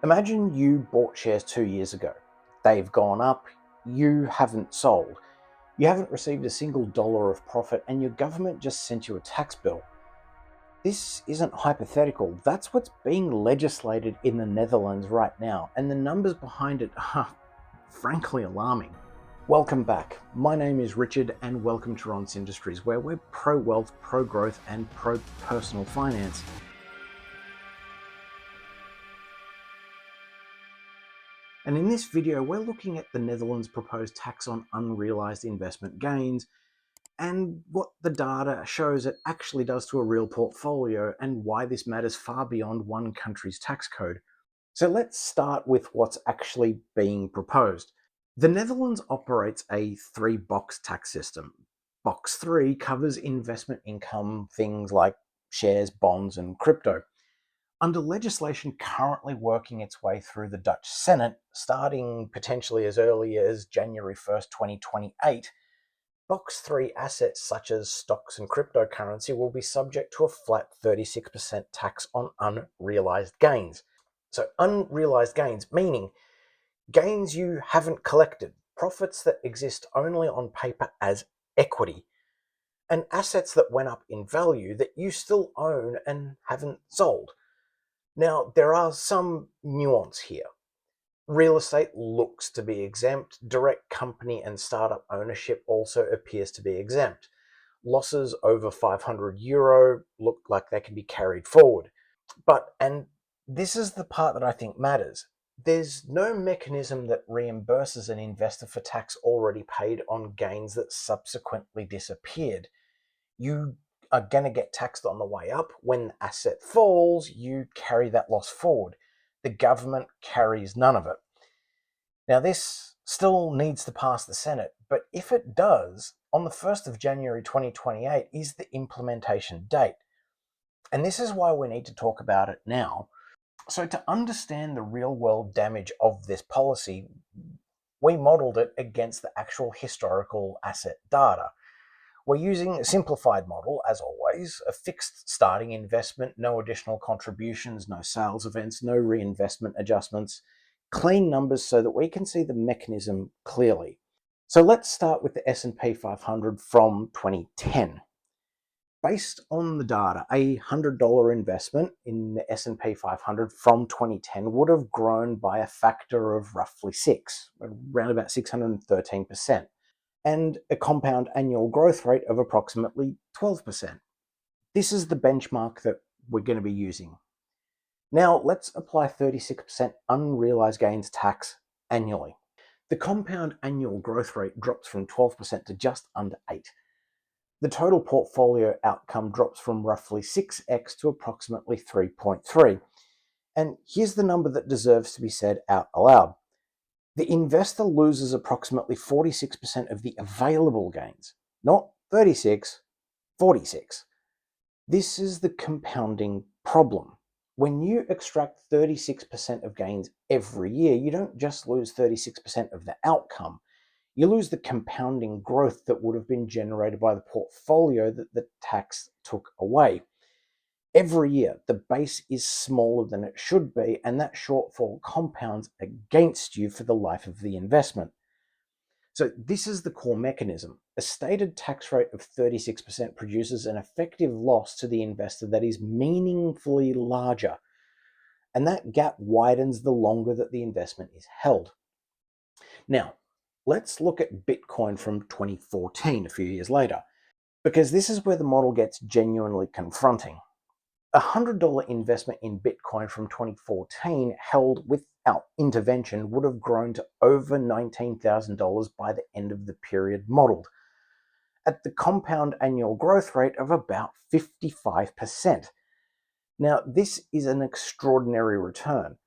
Imagine you bought shares 2 years ago. They've gone up, you haven't sold. You haven't received a single dollar of profit, and your government just sent you a tax bill. This isn't hypothetical, that's what's being legislated in the Netherlands right now, and the numbers behind it are frankly alarming. Welcome back. My name is Richard, and welcome to Ron's Industries, where we're pro-wealth, pro-growth, and pro-personal finance. And in this video, we're looking at the Netherlands' proposed tax on unrealized investment gains and what the data shows it actually does to a real portfolio and why this matters far beyond one country's tax code. So let's start with what's actually being proposed. The Netherlands operates a three-box tax system. Box 3 covers investment income, things like shares, bonds, and crypto. Under legislation currently working its way through the Dutch Senate, starting potentially as early as January 1st, 2028, Box 3 assets such as stocks and cryptocurrency will be subject to a flat 36% tax on unrealized gains. So unrealized gains, meaning gains you haven't collected, profits that exist only on paper as equity, and assets that went up in value that you still own and haven't sold. Now, there are some nuance here. Real estate looks to be exempt. Direct company and startup ownership also appears to be exempt. Losses over €500 look like they can be carried forward. And this is the part that I think matters. There's no mechanism that reimburses an investor for tax already paid on gains that subsequently disappeared. You are going to get taxed on the way up. When the asset falls, you carry that loss forward. The government carries none of it. Now, this still needs to pass the Senate, but if it does, on the 1st of January 2028 is the implementation date. And this is why we need to talk about it now. So to understand the real-world damage of this policy, we modeled it against the actual historical asset data. We're using a simplified model, as always, a fixed starting investment, no additional contributions, no sales events, no reinvestment adjustments, clean numbers so that we can see the mechanism clearly. So let's start with the S&P 500 from 2010. Based on the data, a $100 investment in the S&P 500 from 2010 would have grown by a factor of roughly 6, around about 613%. And a compound annual growth rate of approximately 12%. This is the benchmark that we're going to be using. Now let's apply 36% unrealized gains tax annually. The compound annual growth rate drops from 12% to just under 8%. The total portfolio outcome drops from roughly 6x to approximately 3.3. And here's the number that deserves to be said out aloud. The investor loses approximately 46% of the available gains, not 36, 46. This is the compounding problem. When you extract 36% of gains every year, you don't just lose 36% of the outcome. You lose the compounding growth that would have been generated by the portfolio that the tax took away. Every year, the base is smaller than it should be, and that shortfall compounds against you for the life of the investment. So this is the core mechanism. A stated tax rate of 36% produces an effective loss to the investor that is meaningfully larger, and that gap widens the longer that the investment is held. Now, let's look at Bitcoin from 2014, a few years later, because this is where the model gets genuinely confronting. A $100 investment in Bitcoin from 2014 held without intervention would have grown to over $19,000 by the end of the period modeled, at the compound annual growth rate of about 55%. Now, this is an extraordinary return.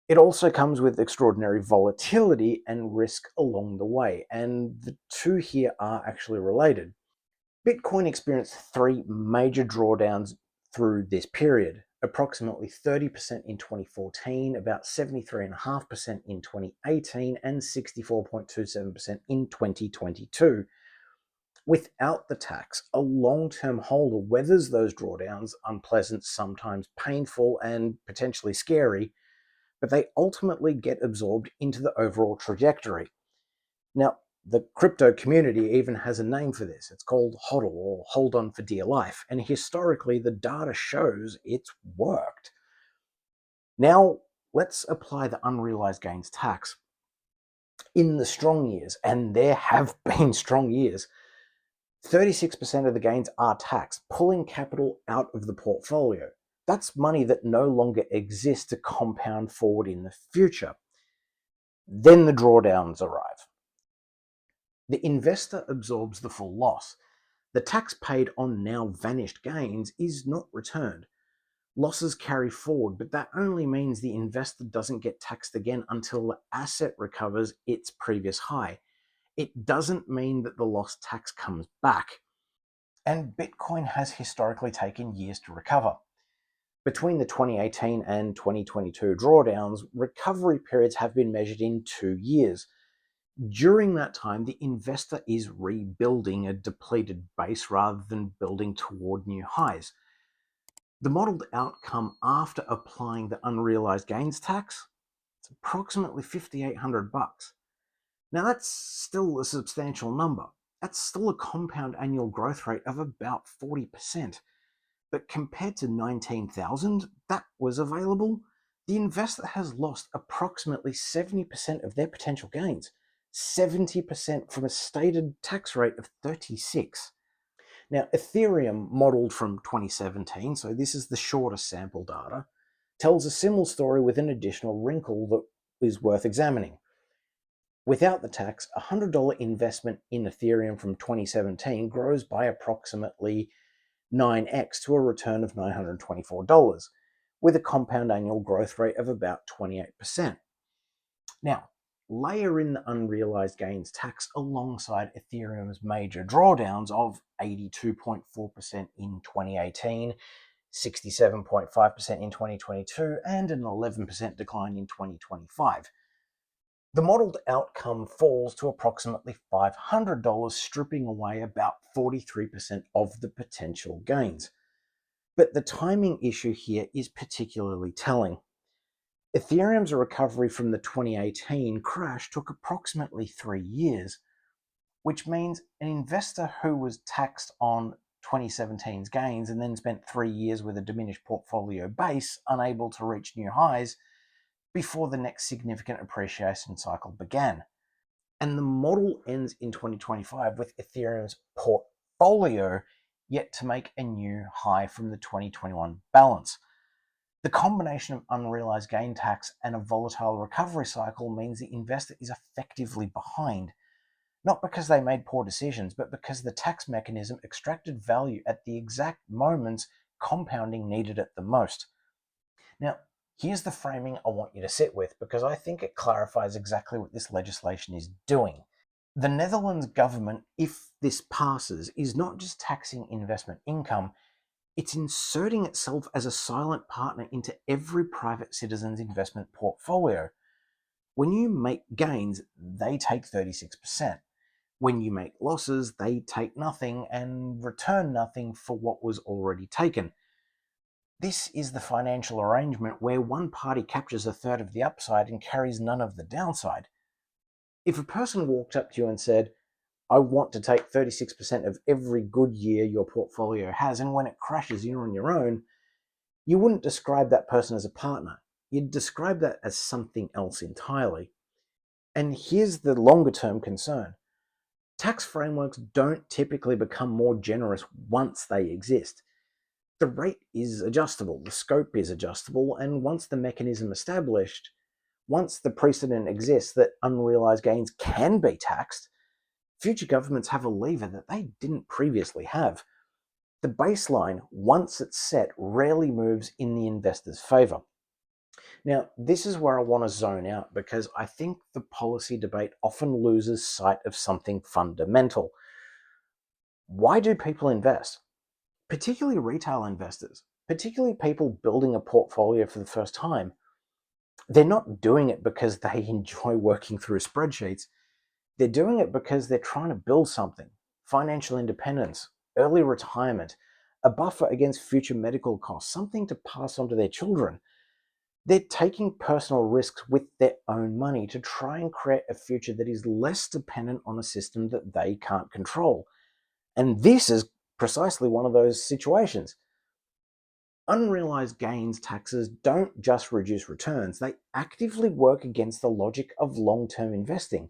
It also comes with extraordinary volatility and risk along the way, and the two here are actually related. Bitcoin experienced 3 major drawdowns through this period, approximately 30% in 2014, about 73.5% in 2018, and 64.27% in 2022. Without the tax, a long-term holder weathers those drawdowns, unpleasant, sometimes painful, and potentially scary, but they ultimately get absorbed into the overall trajectory. Now, the crypto community even has a name for this. It's called HODL, or hold on for dear life, and historically the data shows it's worked. Now, let's apply the unrealized gains tax. In the strong years, and there have been strong years, 36% of the gains are taxed, pulling capital out of the portfolio. That's money that no longer exists to compound forward in the future. Then the drawdowns arrive. The investor absorbs the full loss. The tax paid on now vanished gains is not returned. Losses carry forward, but that only means the investor doesn't get taxed again until the asset recovers its previous high. It doesn't mean that the lost tax comes back. And Bitcoin has historically taken years to recover. Between the 2018 and 2022 drawdowns, recovery periods have been measured in 2 years. During that time, the investor is rebuilding a depleted base rather than building toward new highs. The modeled outcome after applying the unrealized gains tax, it's approximately $5,800. Now that's still a substantial number. That's still a compound annual growth rate of about 40%. But compared to 19,000 that was available, the investor has lost approximately 70% of their potential gains. 70% from a stated tax rate of 36. Now, Ethereum, modeled from 2017, so this is the shortest sample data, tells a similar story with an additional wrinkle that is worth examining. Without the tax, a $100 investment in Ethereum from 2017 grows by approximately 9x to a return of $924, with a compound annual growth rate of about 28%. Now, layer in the unrealized gains tax alongside Ethereum's major drawdowns of 82.4% in 2018, 67.5% in 2022, and an 11% decline in 2025. The modeled outcome falls to approximately $500, stripping away about 43% of the potential gains. But the timing issue here is particularly telling. Ethereum's recovery from the 2018 crash took approximately 3 years, which means an investor who was taxed on 2017's gains and then spent 3 years with a diminished portfolio base, unable to reach new highs, before the next significant appreciation cycle began. And the model ends in 2025 with Ethereum's portfolio yet to make a new high from the 2021 balance. The combination of unrealized gain tax and a volatile recovery cycle means the investor is effectively behind, not because they made poor decisions, but because the tax mechanism extracted value at the exact moments compounding needed it the most. Now, here's the framing I want you to sit with, because I think it clarifies exactly what this legislation is doing. The Netherlands government, if this passes, is not just taxing investment income, it's inserting itself as a silent partner into every private citizen's investment portfolio. When you make gains, they take 36%. When you make losses, they take nothing and return nothing for what was already taken. This is the financial arrangement where one party captures a third of the upside and carries none of the downside. If a person walked up to you and said, I want to take 36% of every good year your portfolio has, and when it crashes, you're on your own, you wouldn't describe that person as a partner. You'd describe that as something else entirely. And here's the longer term concern. Tax frameworks don't typically become more generous once they exist. The rate is adjustable, the scope is adjustable, and once the mechanism established, once the precedent exists that unrealized gains can be taxed, future governments have a lever that they didn't previously have. The baseline, once it's set, rarely moves in the investor's favor. Now, this is where I want to zone out, because I think the policy debate often loses sight of something fundamental. Why do people invest? Particularly retail investors, particularly people building a portfolio for the first time. They're not doing it because they enjoy working through spreadsheets. They're doing it because they're trying to build something: financial independence, early retirement, a buffer against future medical costs, something to pass on to their children. They're taking personal risks with their own money to try and create a future that is less dependent on a system that they can't control. And this is precisely one of those situations. Unrealized gains taxes don't just reduce returns, they actively work against the logic of long-term investing.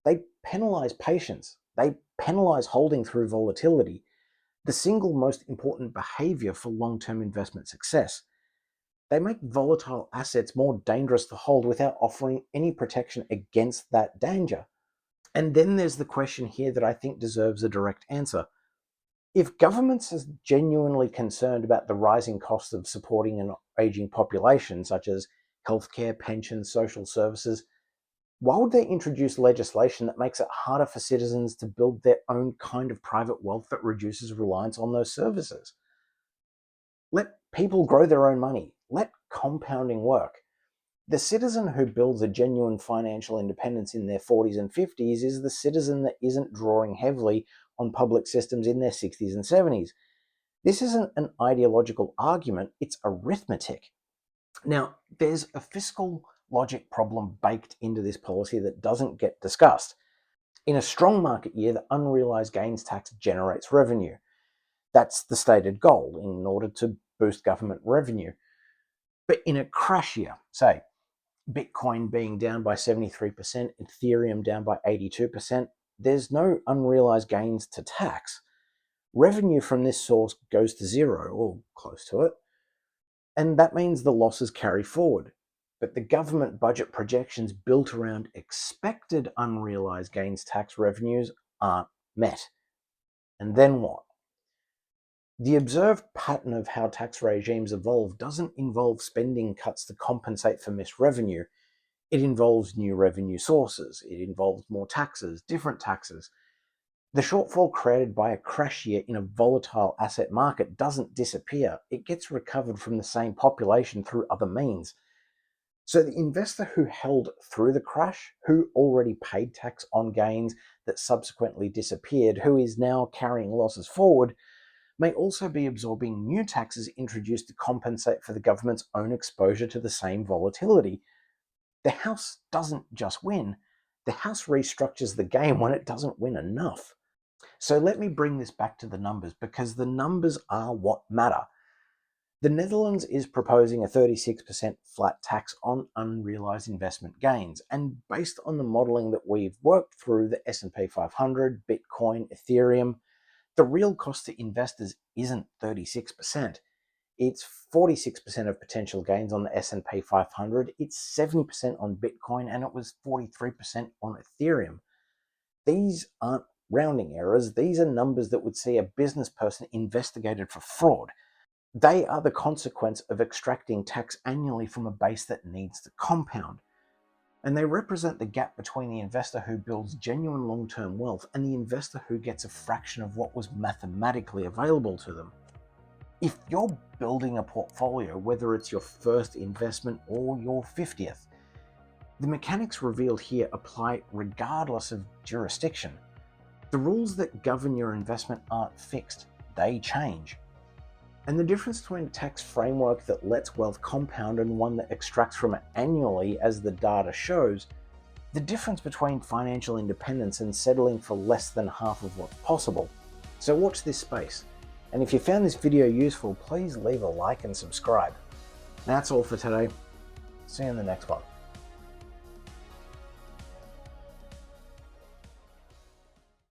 They penalize patience, they penalize holding through volatility, the single most important behavior for long-term investment success. They make volatile assets more dangerous to hold without offering any protection against that danger. And then there's the question here that I think deserves a direct answer. If governments are genuinely concerned about the rising costs of supporting an aging population, such as healthcare, pensions, social services, why would they introduce legislation that makes it harder for citizens to build their own kind of private wealth that reduces reliance on those services? Let people grow their own money. Let compounding work. The citizen who builds a genuine financial independence in their 40s and 50s is the citizen that isn't drawing heavily on public systems in their 60s and 70s. This isn't an ideological argument, it's arithmetic. Now, there's a fiscal logic problem baked into this policy that doesn't get discussed. In a strong market year, the unrealized gains tax generates revenue. That's the stated goal in order to boost government revenue. But in a crash year, say, Bitcoin being down by 73%, Ethereum down by 82%, there's no unrealized gains to tax. Revenue from this source goes to zero, or close to it, and that means the losses carry forward. But the government budget projections built around expected unrealized gains tax revenues aren't met. And then what? The observed pattern of how tax regimes evolve doesn't involve spending cuts to compensate for missed revenue. It involves new revenue sources. It involves more taxes, different taxes. The shortfall created by a crash year in a volatile asset market doesn't disappear. It gets recovered from the same population through other means. So the investor who held through the crash, who already paid tax on gains that subsequently disappeared, who is now carrying losses forward, may also be absorbing new taxes introduced to compensate for the government's own exposure to the same volatility. The house doesn't just win. The house restructures the game when it doesn't win enough. So let me bring this back to the numbers, because the numbers are what matter. The Netherlands is proposing a 36% flat tax on unrealized investment gains, and based on the modeling that we've worked through the S&P 500, Bitcoin, Ethereum, the real cost to investors isn't 36%. It's 46% of potential gains on the S&P 500, it's 70% on Bitcoin, and it was 43% on Ethereum. These aren't rounding errors, these are numbers that would see a business person investigated for fraud. They are the consequence of extracting tax annually from a base that needs to compound. And they represent the gap between the investor who builds genuine long-term wealth and the investor who gets a fraction of what was mathematically available to them. If you're building a portfolio, whether it's your first investment or your 50th, the mechanics revealed here apply regardless of jurisdiction. The rules that govern your investment aren't fixed, they change. And the difference between a tax framework that lets wealth compound and one that extracts from it annually, as the data shows, the difference between financial independence and settling for less than half of what's possible. So watch this space. And if you found this video useful, please leave a like and subscribe. That's all for today. See you in the next one.